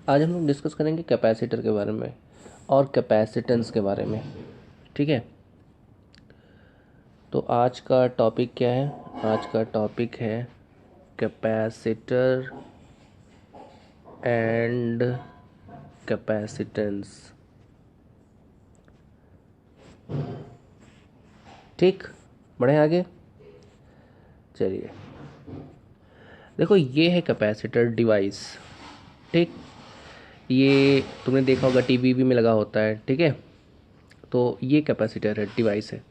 आज हम लोग डिस्कस करेंगे कैपेसिटर के बारे में और कैपेसिटेंस के बारे में। ठीक है, तो आज का टॉपिक क्या है? आज का टॉपिक है कैपेसिटर एंड कैपेसिटेंस। ठीक, बढ़े आगे। चलिए, देखो ये है कैपेसिटर डिवाइस। ठीक, ये तुमने देखा होगा टीवी भी में लगा होता है। ठीक है, तो ये कैपेसिटर है, डिवाइस है।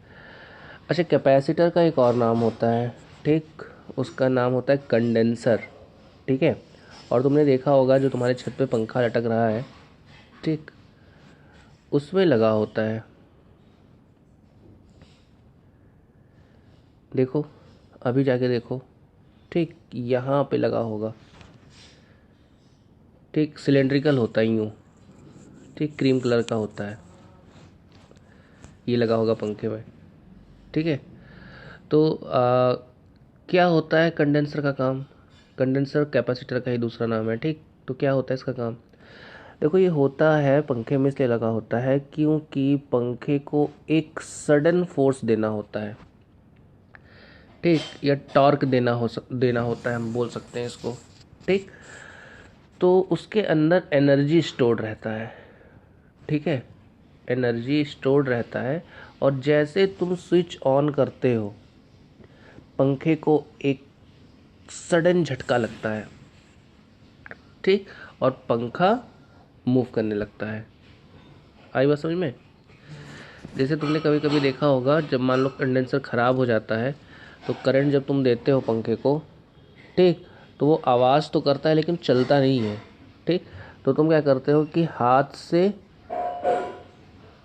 अच्छा, कैपेसिटर का एक और नाम होता है। ठीक, उसका नाम होता है कंडेंसर। ठीक है, और तुमने देखा होगा जो तुम्हारे छत पे पंखा लटक रहा है, ठीक, उसमें लगा होता है। देखो, अभी जाके देखो, ठीक, यहाँ पे लगा होगा। ठीक, सिलेंड्रिकल होता है यूँ। ठीक, क्रीम कलर का होता है, ये लगा होगा पंखे में। ठीक है, तो क्या होता है कंडेंसर का काम? कंडेंसर कैपेसिटर का ही दूसरा नाम है। ठीक, तो क्या होता है इसका काम? देखो, ये होता है पंखे में इसलिए लगा होता है क्योंकि पंखे को एक सडन फोर्स देना होता है। ठीक, या टॉर्क देना होता है, हम बोल सकते हैं इसको। ठीक, तो उसके अंदर एनर्जी स्टोर्ड रहता है। ठीक है, एनर्जी स्टोर्ड रहता है, और जैसे तुम स्विच ऑन करते हो पंखे को एक सडन झटका लगता है। ठीक, और पंखा मूव करने लगता है। आई बात समझ में? जैसे तुमने कभी कभी देखा होगा, जब मान लो कंडेंसर ख़राब हो जाता है तो करंट जब तुम देते हो पंखे को, ठीक, तो वो आवाज़ तो करता है लेकिन चलता नहीं है। ठीक, तो तुम क्या करते हो कि हाथ से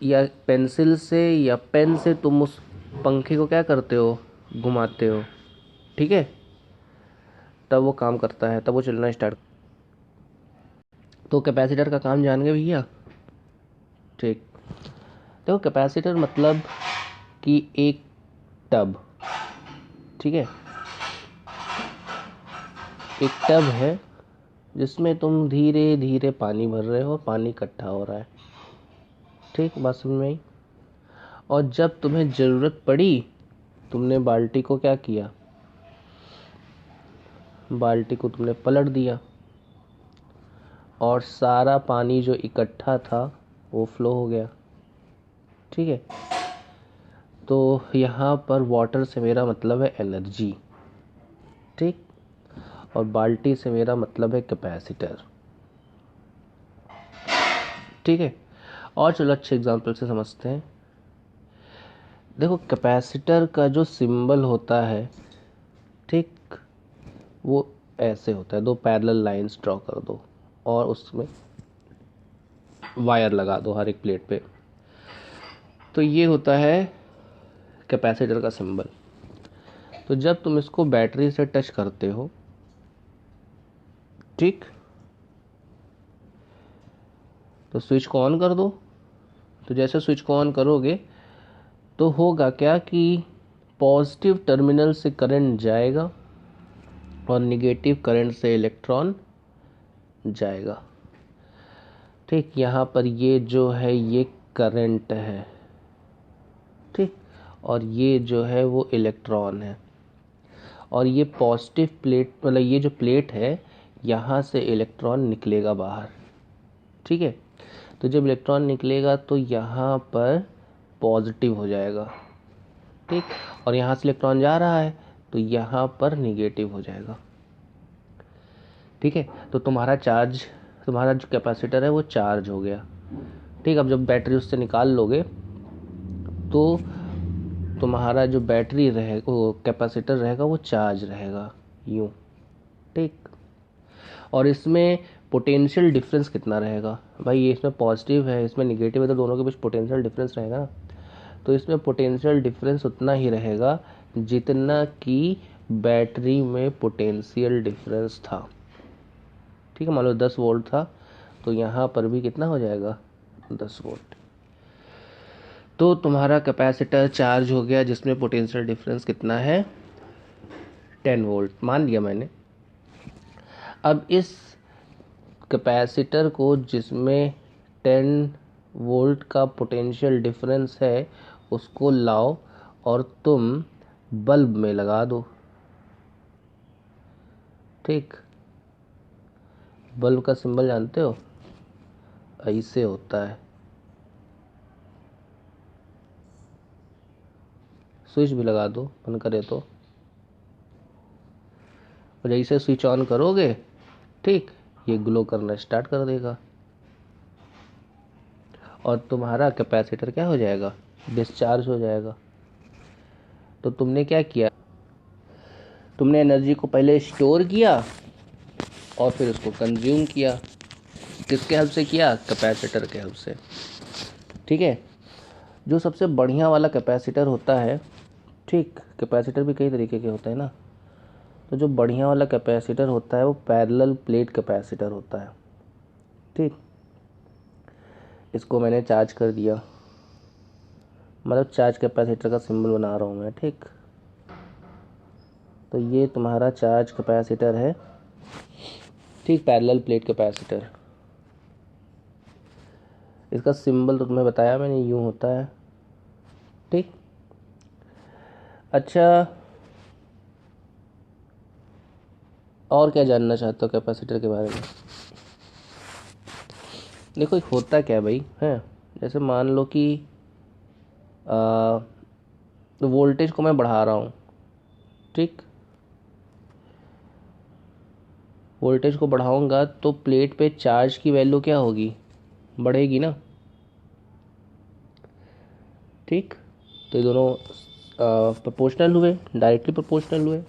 या पेंसिल से या पेन से तुम उस पंखे को क्या करते हो, घुमाते हो। ठीक है, तब वो काम करता है, तब वो चलना स्टार्ट। तो कैपेसिटर का काम जान गए भैया? ठीक, देखो कैपेसिटर मतलब कि एक टब, ठीक है, एक टब है जिसमें तुम धीरे धीरे पानी भर रहे हो, पानी इकट्ठा हो रहा है। ठीक, बात समझ में आई? और जब तुम्हें ज़रूरत पड़ी, तुमने बाल्टी को क्या किया, बाल्टी को तुमने पलट दिया और सारा पानी जो इकट्ठा था वो फ्लो हो गया। ठीक है, तो यहाँ पर वाटर से मेरा मतलब है एनर्जी। ठीक, और बाल्टी से मेरा मतलब है कैपेसिटर। ठीक है, और चलो अच्छे एग्जांपल से समझते हैं। देखो, कैपेसिटर का जो सिंबल होता है, ठीक, वो ऐसे होता है। दो पैरेलल लाइंस ड्रॉ कर दो और उसमें वायर लगा दो हर एक प्लेट पे, तो ये होता है कैपेसिटर का सिंबल। तो जब तुम इसको बैटरी से टच करते हो, ठीक, तो स्विच को ऑन कर दो। तो जैसे स्विच को ऑन करोगे तो होगा क्या कि पॉजिटिव टर्मिनल से करंट जाएगा और निगेटिव करंट से इलेक्ट्रॉन जाएगा। ठीक, यहाँ पर ये जो है ये करंट है। ठीक, और ये जो है वो इलेक्ट्रॉन है, और ये पॉजिटिव प्लेट, मतलब ये जो प्लेट है यहाँ से इलेक्ट्रॉन निकलेगा बाहर। ठीक है, तो जब इलेक्ट्रॉन निकलेगा तो यहाँ पर पॉजिटिव हो जाएगा। ठीक, और यहाँ से इलेक्ट्रॉन जा रहा है तो यहाँ पर निगेटिव हो जाएगा। ठीक है, तो तुम्हारा जो कैपेसिटर है वो चार्ज हो गया। ठीक, अब जब बैटरी उससे निकाल लोगे तो तुम्हारा जो बैटरी रहेगा, वो कैपेसिटर रहेगा, वो चार्ज रहेगा यूँ। ठीक, और इसमें पोटेंशियल डिफरेंस कितना रहेगा भाई? ये इसमें पॉजिटिव है, इसमें निगेटिव है, तो दोनों के बीच पोटेंशियल डिफरेंस रहेगा ना। तो इसमें पोटेंशियल डिफरेंस उतना ही रहेगा जितना कि बैटरी में पोटेंशियल डिफरेंस था। ठीक है, मान लो 10 वोल्ट था, तो यहाँ पर भी कितना हो जाएगा, 10 वोल्ट। तो तुम्हारा कैपेसिटर चार्ज हो गया जिसमें पोटेंशियल डिफरेंस कितना है, 10 वोल्ट मान लिया मैंने। अब इस कैपेसिटर को जिसमें 10 वोल्ट का पोटेंशियल डिफरेंस है उसको लाओ और तुम बल्ब में लगा दो। ठीक, बल्ब का सिंबल जानते हो, ऐसे होता है। स्विच भी लगा दो मन करे तो, और जैसे स्विच ऑन करोगे ठीक ये ग्लो करना स्टार्ट कर देगा और तुम्हारा कैपेसिटर क्या हो जाएगा, डिस्चार्ज हो जाएगा। तो तुमने क्या किया, तुमने एनर्जी को पहले स्टोर किया और फिर उसको कंज्यूम किया। किसके हेल्प से किया, कैपेसिटर के हेल्प से। ठीक है, जो सबसे बढ़िया वाला कैपेसिटर होता है, ठीक, कैपेसिटर भी कई तरीके के होते हैं ना, तो जो बढ़िया वाला कैपेसिटर होता है वो पैरेलल प्लेट कैपेसिटर होता है। ठीक, इसको मैंने चार्ज कर दिया, मतलब चार्ज कैपेसिटर का सिंबल बना रहा हूँ मैं। ठीक, तो ये तुम्हारा चार्ज कैपेसिटर है। ठीक, पैरेलल प्लेट कैपेसिटर, इसका सिंबल तो तुम्हें बताया मैंने, यूँ होता है। ठीक, अच्छा और क्या जानना चाहते हो कैपेसिटर के बारे में। देखो एक होता क्या है भाई, है जैसे मान लो कि वोल्टेज को मैं बढ़ा रहा हूँ। ठीक, वोल्टेज को बढ़ाऊंगा तो प्लेट पे चार्ज की वैल्यू क्या होगी, बढ़ेगी ना। ठीक, तो ये दोनों प्रोपोर्शनल हुए, डायरेक्टली प्रोपोर्शनल हुए।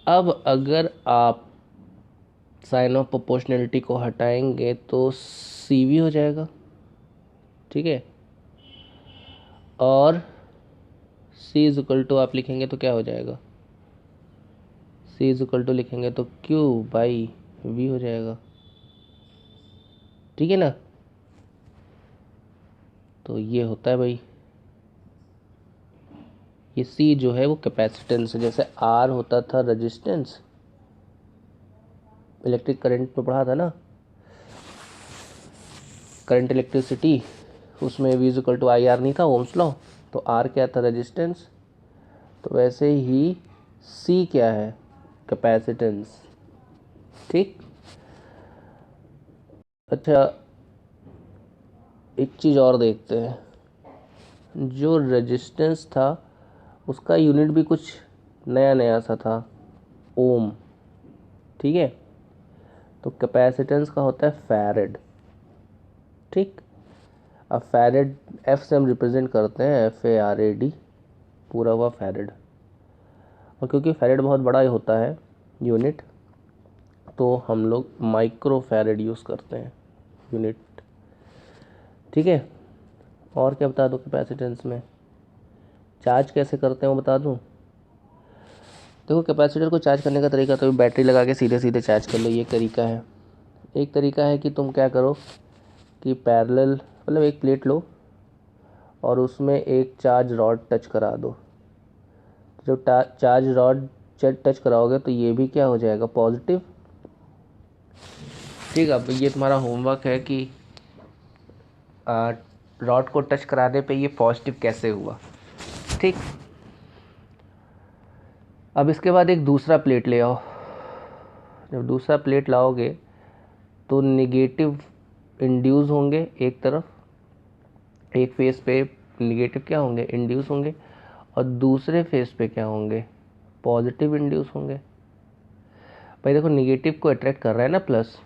अब अगर आप साइन ऑफ प्रोपोर्शनलिटी को हटाएंगे तो सीवी हो जाएगा। ठीक है, और सी इज इक्वल टू आप लिखेंगे तो क्या हो जाएगा, सी इज इक्वल टू लिखेंगे तो क्यू बाई वी हो जाएगा। ठीक है ना, तो ये होता है भाई, ये सी जो है वो कैपेसिटेंस है। जैसे आर होता था रेजिस्टेंस, इलेक्ट्रिक करंट में पढ़ा था ना, करंट इलेक्ट्रिसिटी, उसमें V is equal to I R नहीं था, ओम्स लॉ, तो आर क्या था, रेजिस्टेंस। तो वैसे ही सी क्या है, कैपेसिटेंस। ठीक, अच्छा एक चीज़ और देखते हैं, जो रेजिस्टेंस था उसका यूनिट भी कुछ नया नया सा था, ओम। ठीक है, तो कैपेसिटेंस का होता है फैरेड। ठीक, अब फैरेड एफ से हम रिप्रेजेंट करते हैं, F A R A D, पूरा हुआ फैरेड। और क्योंकि फैरेड बहुत बड़ा ही होता है यूनिट, तो हम लोग माइक्रो फैरेड यूज़ करते हैं यूनिट। ठीक है, और क्या बता दो कैपेसिटेंस में, चार्ज कैसे करते हैं वो बता दूं। देखो कैपेसिटर को चार्ज करने का तरीका तो बैटरी लगा के सीधे सीधे चार्ज कर लो, ये एक तरीका है। एक तरीका है कि तुम क्या करो कि पैरेलल, मतलब एक प्लेट लो और उसमें एक चार्ज रॉड टच करा दो। जब चार्ज रॉड टच कराओगे तो ये भी क्या हो जाएगा, पॉजिटिव। ठीक, अब ये तुम्हारा होमवर्क है कि रॉड को टच कराने पे ये पॉजिटिव कैसे हुआ। ठीक, अब इसके बाद एक दूसरा प्लेट ले आओ। जब दूसरा प्लेट लाओगे तो निगेटिव इंड्यूस होंगे एक तरफ, एक फेस पे निगेटिव क्या होंगे, इंड्यूस होंगे, और दूसरे फेस पे क्या होंगे, पॉजिटिव इंड्यूस होंगे। भाई देखो निगेटिव को अट्रैक्ट कर रहा है ना प्लस,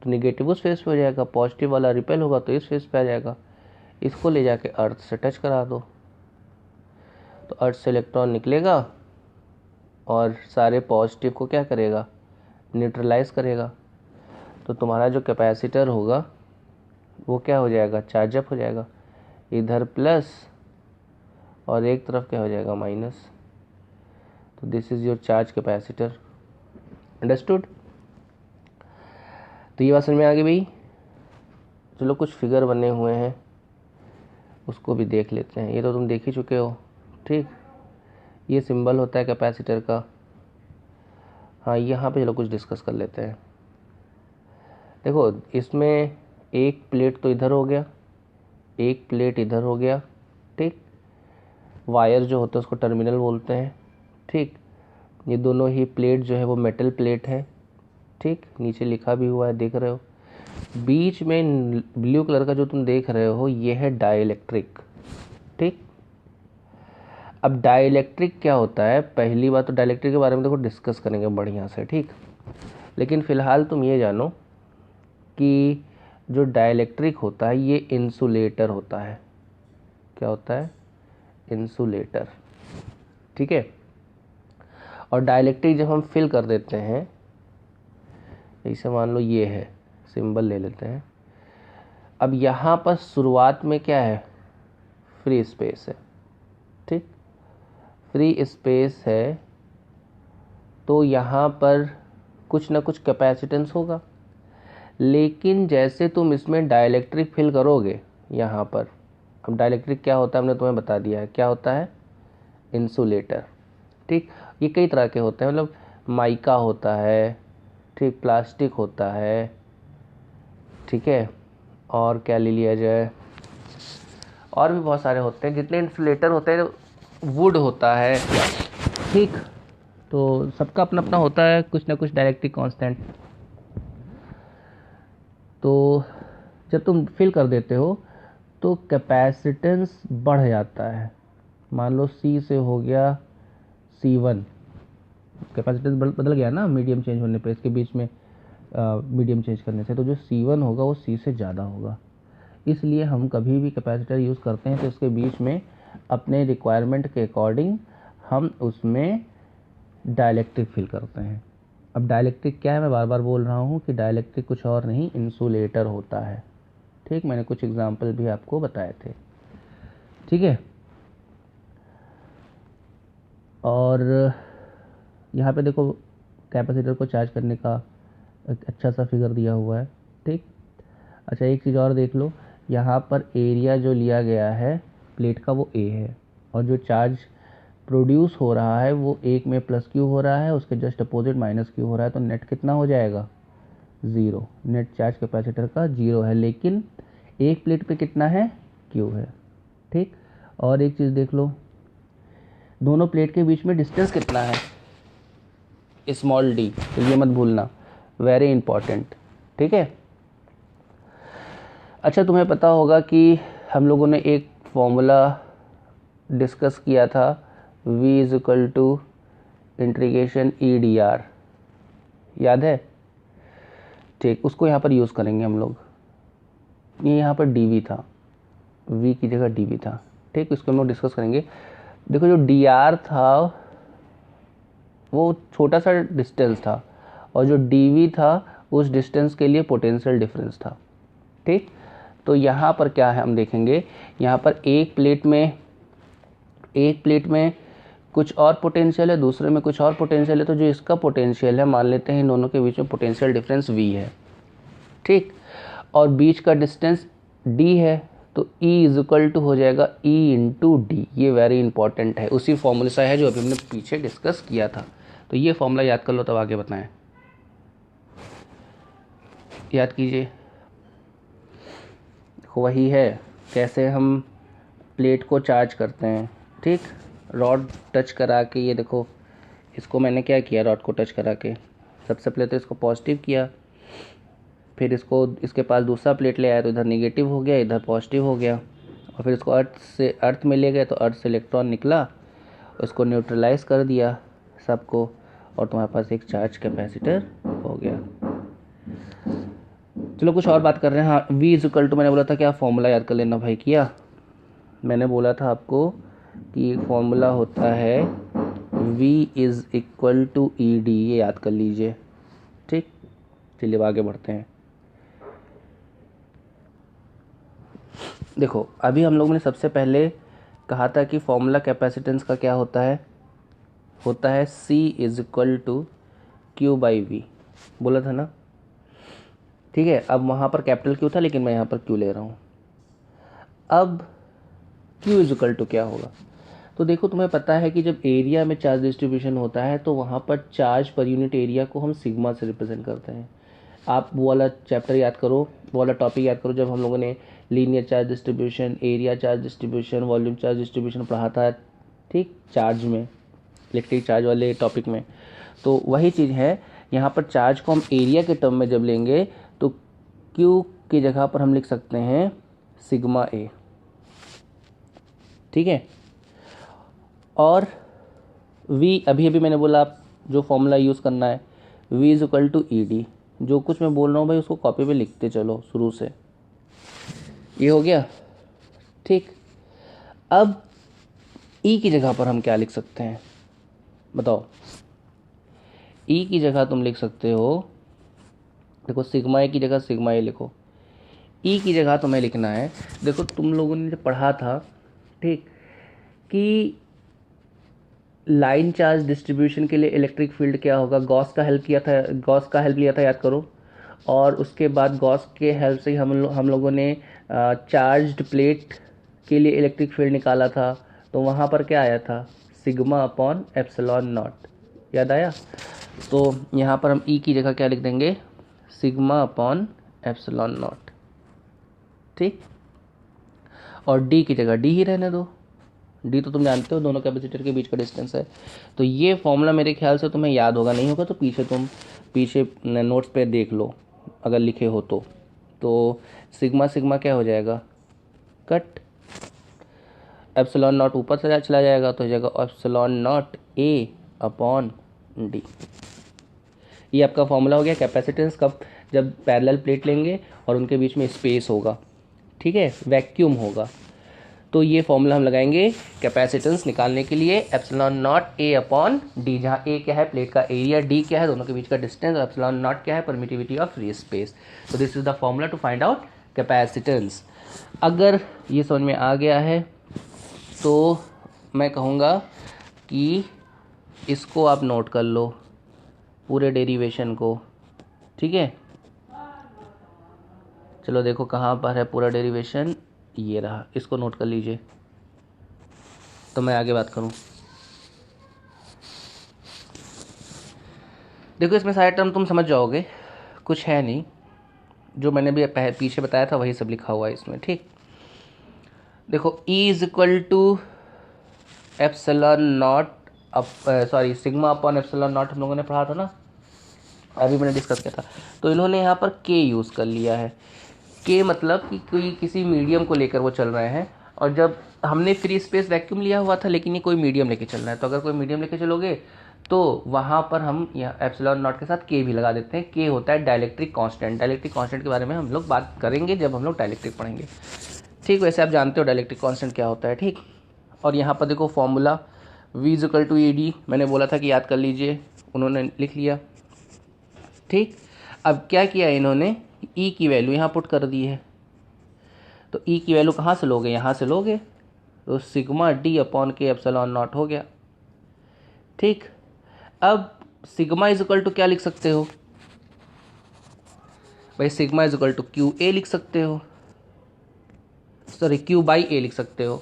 तो निगेटिव उस फेस पे हो जाएगा, पॉजिटिव वाला रिपेल होगा तो इस फेस पे आ जाएगा। इसको ले जाके अर्थ से टच करा दो तो अर्थ से इलेक्ट्रॉन निकलेगा और सारे पॉजिटिव को क्या करेगा, न्यूट्रलाइज करेगा। तो तुम्हारा जो कैपेसिटर होगा वो क्या हो जाएगा, चार्जअप हो जाएगा, इधर प्लस और एक तरफ क्या हो जाएगा, माइनस। तो this is your charge capacitor. Understood, तो ये बात समझ में आ गई भाई। चलो कुछ फिगर बने हुए हैं उसको भी देख लेते हैं, ये तो तुम देख ही चुके हो। ठीक, ये सिंबल होता है कैपेसिटर का। हाँ यहाँ पे चलो कुछ डिस्कस कर लेते हैं। देखो इसमें एक प्लेट तो इधर हो गया, एक प्लेट इधर हो गया, ठीक। वायर जो होता है उसको टर्मिनल बोलते हैं, ठीक। ये दोनों ही प्लेट जो है वो मेटल प्लेट है, ठीक। नीचे लिखा भी हुआ है, देख रहे हो। बीच में ब्लू कलर का जो तुम देख रहे हो ये है डाइलेक्ट्रिक, ठीक। अब डाइलेक्ट्रिक क्या होता है, पहली बात तो डाइलेक्ट्रिक के बारे में देखो डिस्कस करेंगे बढ़िया से, ठीक। लेकिन फ़िलहाल तुम ये जानो कि जो डाइलेक्ट्रिक होता है ये इंसुलेटर होता है। क्या होता है? इंसुलेटर, ठीक है। और डाइलेक्ट्रिक जब हम फिल कर देते हैं, जैसे मान लो ये है, सिंबल ले लेते हैं। अब यहाँ पर शुरुआत में क्या है? फ्री स्पेस है, ठीक। फ्री स्पेस है तो यहाँ पर कुछ ना कुछ कैपेसिटेंस होगा। लेकिन जैसे तुम इसमें डाइलेक्ट्रिक फिल करोगे यहाँ पर, अब डाइलेक्ट्रिक क्या होता है हमने तुम्हें बता दिया है, क्या होता है? इंसुलेटर, ठीक। ये कई तरह के होते हैं, मतलब माइका होता है, ठीक, प्लास्टिक होता है, ठीक है, और क्या ले लिया जाए, और भी बहुत सारे होते हैं। जितने इंसुलेटर होते हैं, वुड होता है, ठीक। तो सबका अपना अपना होता है कुछ ना कुछ डाइलेक्ट्रिक कांस्टेंट। तो जब तुम फिल कर देते हो तो कैपेसिटेंस बढ़ जाता है। मान लो C से हो गया C1, कैपेसिटेंस बदल गया ना मीडियम चेंज होने पे, इसके बीच में मीडियम चेंज करने से, तो जो C1 होगा वो C से ज़्यादा होगा। इसलिए हम कभी भी कैपेसिटर यूज़ करते हैं तो उसके बीच में अपने रिक्वायरमेंट के अकॉर्डिंग हम उसमें डाइलेक्ट्रिक फिल करते हैं। अब डाइलेक्ट्रिक क्या है, मैं बार बार बोल रहा हूँ कि डाइलेक्ट्रिक कुछ और नहीं, इंसुलेटर होता है, ठीक। मैंने कुछ एग्जाम्पल भी आपको बताए थे, ठीक है। और यहाँ पे देखो कैपेसिटर को चार्ज करने का एक अच्छा सा फिगर दिया हुआ है, ठीक। अच्छा एक चीज़ और देख लो, यहाँ पर एरिया जो लिया गया है प्लेट का वो A है, और जो चार्ज प्रोड्यूस हो रहा है वो एक में प्लस Q हो रहा है, उसके जस्ट अपोजिट माइनस Q हो रहा है, तो नेट कितना हो जाएगा? 0। नेट चार्ज कैपेसिटर का 0 है, लेकिन एक प्लेट पे कितना है? Q है, ठीक। और एक चीज़ देख लो, दोनों प्लेट के बीच में डिस्टेंस कितना है? स्मॉल d, तो ये मत भूलना, वेरी इंपॉर्टेंट, ठीक है। अच्छा तुम्हें पता होगा कि हम लोगों ने एक फॉर्मूला डिस्कस किया था, V is equal to integration EDR, याद है? ठीक, उसको यहाँ पर यूज़ करेंगे हम लोग। ये यहाँ पर dV था, V की जगह dV था, ठीक। इसको हम लोग डिस्कस करेंगे। देखो जो dr था वो छोटा सा डिस्टेंस था, और जो dV था उस डिस्टेंस के लिए पोटेंशियल डिफरेंस था, ठीक। तो यहाँ पर क्या है हम देखेंगे, यहाँ पर एक प्लेट में कुछ और पोटेंशियल है, दूसरे में कुछ और पोटेंशियल है। तो जो इसका पोटेंशियल है, मान लेते हैं इन दोनों के बीच में पोटेंशियल डिफरेंस V है, ठीक। और बीच का डिस्टेंस D है, तो E इज इक्वल टू हो जाएगा E इंटू डी। ये वेरी इंपॉर्टेंट है, उसी फॉर्मूले से है जो अभी हमने पीछे डिस्कस किया था। तो ये फॉर्मूला याद कर लो, तब आगे बताएं। याद कीजिए, वही है कैसे हम प्लेट को चार्ज करते हैं, ठीक। रॉड टच करा के, ये देखो इसको मैंने क्या किया, रॉड को टच करा के सबसे पहले तो इसको पॉजिटिव किया, फिर इसको इसके पास दूसरा प्लेट ले आया तो इधर नेगेटिव हो गया, इधर पॉजिटिव हो गया, और फिर इसको अर्थ में ले गए तो अर्थ से इलेक्ट्रॉन निकला, उसको न्यूट्रलाइज कर दिया सबको, और तुम्हारे पास एक चार्ज कैपेसिटर हो गया। चलो कुछ और बात कर रहे हैं। हाँ, V इज इक्वल टू, मैंने बोला था क्या फॉर्मूला याद कर लेना भाई, किया मैंने बोला था आपको कि एक फॉर्मूला होता है V is equal to ED, ये याद कर लीजिए, ठीक। चलिए अब आगे बढ़ते हैं। देखो अभी हम लोगों ने सबसे पहले कहा था कि फॉर्मूला कैपेसिटेंस का क्या होता है C is equal to Q by V, बोला था ना, ठीक है। अब वहाँ पर कैपिटल Q था, लेकिन मैं यहाँ पर Q ले रहा हूँ। अब Q इज इक्वल टू क्या होगा, तो देखो तुम्हें पता है कि जब एरिया में चार्ज डिस्ट्रीब्यूशन होता है तो वहाँ पर चार्ज पर यूनिट एरिया को हम सिग्मा से रिप्रेजेंट करते हैं। आप वो वाला चैप्टर याद करो, वो वाला टॉपिक याद करो जब हम लोगों ने linear charge distribution, area charge distribution, volume charge distribution पढ़ा था, ठीक, चार्ज में, इलेक्ट्रिक चार्ज वाले टॉपिक में। तो वही चीज़ है, यहाँ पर चार्ज को हम एरिया के टर्म में जब लेंगे तो Q की जगह पर हम लिख सकते हैं सिग्मा ए, ठीक है। और V, अभी अभी मैंने बोला आप जो फॉर्मूला यूज़ करना है, V is equal to E D. जो कुछ मैं बोल रहा हूँ भाई उसको कॉपी पे लिखते चलो शुरू से। ये हो गया, ठीक। अब E की जगह पर हम क्या लिख सकते हैं बताओ। E की जगह तुम लिख सकते हो, देखो सिग्मा ए की जगह सिग्मा ए लिखो। E की जगह तुम्हें लिखना है, देखो तुम लोगों ने जो पढ़ा था, ठीक, कि लाइन चार्ज डिस्ट्रीब्यूशन के लिए इलेक्ट्रिक फील्ड क्या होगा, गॉस का हेल्प लिया था, याद करो। और उसके बाद गॉस के हेल्प से हम लोगों ने चार्ज्ड प्लेट के लिए इलेक्ट्रिक फील्ड निकाला था। तो वहाँ पर क्या आया था, सिग्मा अपॉन एप्सिलॉन नॉट, याद आया। तो यहाँ पर हम E की जगह क्या लिख देंगे, सिग्मा अपॉन एप्सिलॉन नॉट, ठीक। और D की जगह D ही रहने दो, D तो तुम जानते हो दोनों कैपेसिटर के बीच का डिस्टेंस है। तो ये फॉर्मूला मेरे ख्याल से तुम्हें याद होगा, नहीं होगा तो पीछे नोट्स पे देख लो अगर लिखे हो तो सिग्मा सिग्मा क्या हो जाएगा, कट, एप्सिलॉन नॉट ऊपर से चला जाएगा तो हो जाएगा epsilon naught A upon D। ये आपका फॉर्मूला हो गया कैपेसिटेंस कब, जब पैरेलल प्लेट लेंगे और उनके बीच में स्पेस होगा, ठीक है, वैक्यूम होगा। तो ये फॉर्मूला हम लगाएंगे कैपेसिटेंस निकालने के लिए, epsilon naught A upon D, जहाँ A क्या है प्लेट का एरिया, D क्या है दोनों के बीच का डिस्टेंस, और एप्सिलॉन नॉट क्या है परमिटिविटी ऑफ फ्री स्पेस। तो this is the formula to find out capacitance. अगर ये समझ में आ गया है तो मैं कहूँगा कि इसको आप नोट कर लो, पूरे डेरिवेशन को, ठीक है। चलो देखो कहाँ पर है पूरा डेरिवेशन, ये रहा, इसको नोट कर लीजिए तो मैं आगे बात करूं। देखो इसमें सारे टर्म तुम समझ जाओगे, कुछ है नहीं, जो मैंने भी पीछे बताया था वही सब लिखा हुआ है इसमें, ठीक। देखो E is equal to epsilon naught sigma upon epsilon naught हम लोगों ने पढ़ा था ना, अभी मैंने डिस्कस किया था। तो इन्होंने यहाँ पर K यूज़ कर लिया है। K मतलब कि कोई किसी मीडियम को लेकर वो चल रहे हैं, और जब हमने फ्री स्पेस वैक्यूम लिया हुआ था, लेकिन ये कोई मीडियम लेके चल रहा है, तो अगर कोई मीडियम लेके चलोगे तो वहाँ पर हम यहाँ एप्सिलॉन नॉट के साथ K भी लगा देते हैं। K होता है डाइलेक्ट्रिक कांस्टेंट। डाइलेक्ट्रिक कांस्टेंट के बारे में हम लोग बात करेंगे जब हम लोग डाइलेक्ट्रिक पढ़ेंगे, ठीक। वैसे आप जानते हो डाइलेक्ट्रिक कांस्टेंट क्या होता है, ठीक। और यहाँ पर देखो formula V is equal to E D, मैंने बोला था कि याद कर लीजिए, उन्होंने लिख लिया, ठीक। अब क्या किया इन्होंने, E की वैल्यू यहाँ पुट कर दी है। तो E की वैल्यू कहाँ से लोगे, यहाँ से लोगे, तो सिग्मा D अपॉन के एप्सिलॉन नॉट हो गया, ठीक। अब सिग्मा इज इक्वल टू क्या लिख सकते हो भाई, sigma is equal to Q A लिख सकते हो, सॉरी Q बाई ए लिख सकते हो,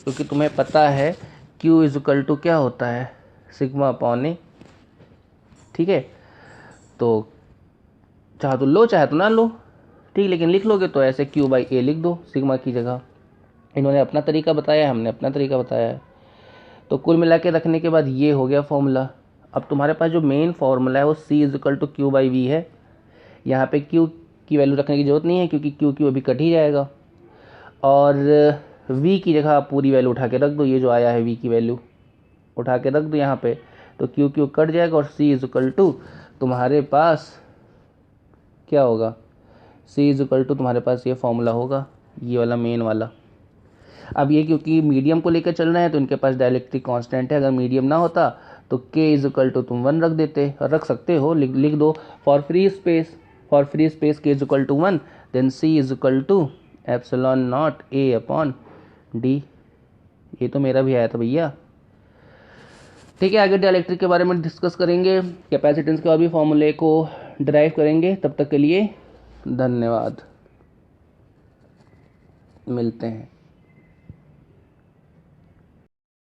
क्योंकि तुम्हें पता है Q इज इक्वल टू क्या होता है, सिग्मा अपॉन ए, ठीक है। तो चाहे तो लो चाहे तो ना लो, ठीक, लेकिन लिख लोगे तो ऐसे Q बाई ए लिख दो सिग्मा की जगह। इन्होंने अपना तरीका बताया है, हमने अपना तरीका बताया है। तो कुल मिला के रखने के बाद ये हो गया फॉर्मूला। अब तुम्हारे पास जो मेन फॉर्मूला है वो C is equal to Q by V है। यहाँ पे Q की वैल्यू रखने की जरूरत नहीं है, क्योंकि Q अभी कट ही जाएगा, और V की जगह पूरी वैल्यू उठा के रख दो, ये जो आया है V की वैल्यू उठा के रख दो यहाँ पे, तो Q कट जाएगा, और C इज इक्वल टू तुम्हारे पास क्या होगा, C इज इक्वल टू तुम्हारे पास ये फॉर्मूला होगा, ये वाला मेन वाला। अब ये क्योंकि मीडियम को लेकर चल रहे हैं तो इनके पास डाइलेक्ट्रिक कांस्टेंट है, अगर मीडियम ना होता तो K इज इक्वल टू तुम 1 रख सकते हो, लिख दो for free space K is equal to 1, then C is equal to epsilon naught A upon D। ये तो मेरा भी आया था भैया, ठीक है। आगे डाइलेक्ट्रिक के बारे में डिस्कस करेंगे, कैपेसिटेंस के और भी फॉर्मूले को ड्राइव करेंगे। तब तक के लिए धन्यवाद, मिलते हैं।